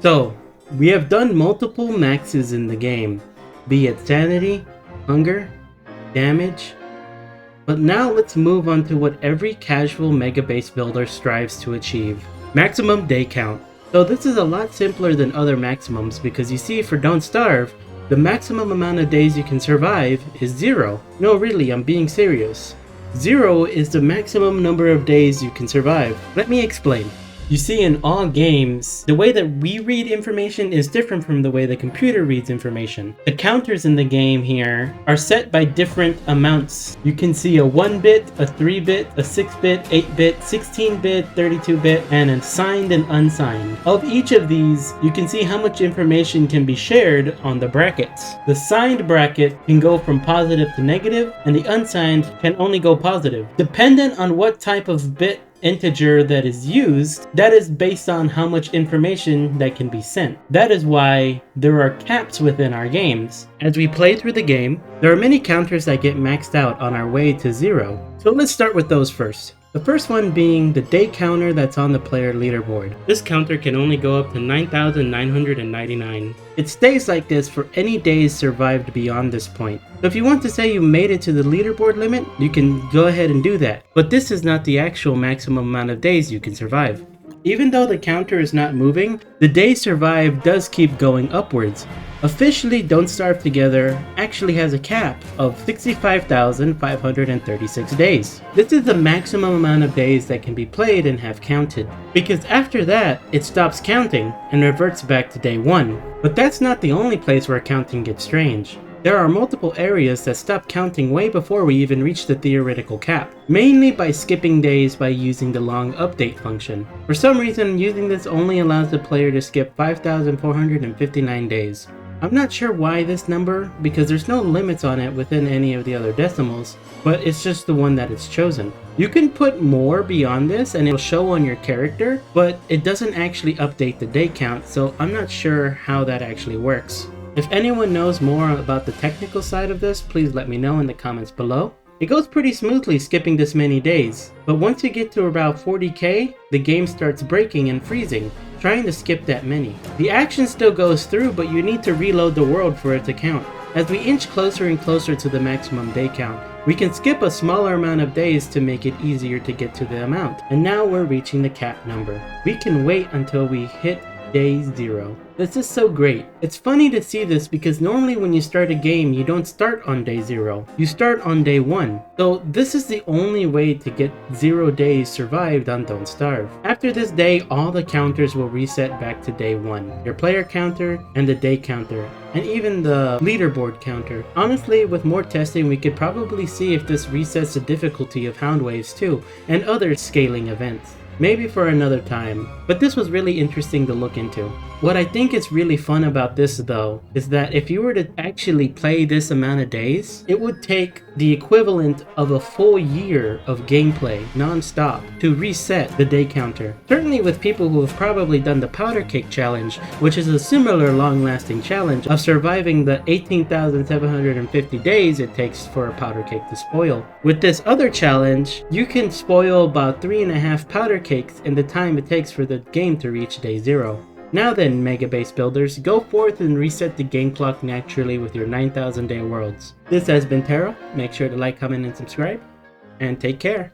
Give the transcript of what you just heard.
So, we have done multiple maxes in the game, be it sanity, hunger, damage, but now let's move on to what every casual mega base builder strives to achieve. Maximum day count. So this is a lot simpler than other maximums because you see for Don't Starve, the maximum amount of days you can survive is 0. No really, I'm being serious. 0 is the maximum number of days you can survive. Let me explain. You see, in all games, the way that we read information is different from the way the computer reads information. The counters in the game here are set by different amounts. You can see a 1-bit, a 3-bit, a 6-bit, 8-bit, 16-bit, 32-bit, and a signed and unsigned. Of each of these, you can see how much information can be shared on the brackets. The signed bracket can go from positive to negative, and the unsigned can only go positive. Dependent on what type of bit integer that is used, that is based on how much information that can be sent. That is why there are caps within our games. As we play through the game, there are many counters that get maxed out on our way to 0. So let's start with those first. The first one being the day counter that's on the player leaderboard. This counter can only go up to 9,999. It stays like this for any days survived beyond this point. So if you want to say you made it to the leaderboard limit, you can go ahead and do that. But this is not the actual maximum amount of days you can survive. Even though the counter is not moving, the days survived does keep going upwards. Officially, Don't Starve Together actually has a cap of 65,536 days. This is the maximum amount of days that can be played and have counted, because after that, it stops counting and reverts back to day 1. But that's not the only place where counting gets strange. There are multiple areas that stop counting way before we even reach the theoretical cap, mainly by skipping days by using the long update function. For some reason, using this only allows the player to skip 5,459 days. I'm not sure why this number, because there's no limits on it within any of the other decimals, but it's just the one that it's chosen. You can put more beyond this and it'll show on your character, but it doesn't actually update the day count, so I'm not sure how that actually works. If anyone knows more about the technical side of this, please let me know in the comments below. It goes pretty smoothly skipping this many days, but once you get to about 40k, the game starts breaking and freezing, trying to skip that many. The action still goes through, but you need to reload the world for it to count. As we inch closer and closer to the maximum day count, we can skip a smaller amount of days to make it easier to get to the amount. And now we're reaching the cap number. We can wait until we hit day 0. This is so great. It's funny to see this because normally when you start a game, you don't start on day 0. You start on day 1. So this is the only way to get 0 days survived on Don't Starve. After this day, all the counters will reset back to day 1. Your player counter and the day counter, and even the leaderboard counter. Honestly, with more testing, we could probably see if this resets the difficulty of Hound Waves too, and other scaling events. Maybe for another time, but this was really interesting to look into. What I think is really fun about this though, is that if you were to actually play this amount of days, it would take the equivalent of a full year of gameplay non-stop to reset the day counter. Certainly with people who have probably done the powder cake challenge, which is a similar long-lasting challenge of surviving the 18,750 days it takes for a powder cake to spoil. With this other challenge, you can spoil about 3.5 powder cakes in the time it takes for the game to reach day 0. Now then, Mega Base Builders, go forth and reset the game clock naturally with your 9,000 day worlds. This has been Taro. Make sure to like, comment, and subscribe, and take care.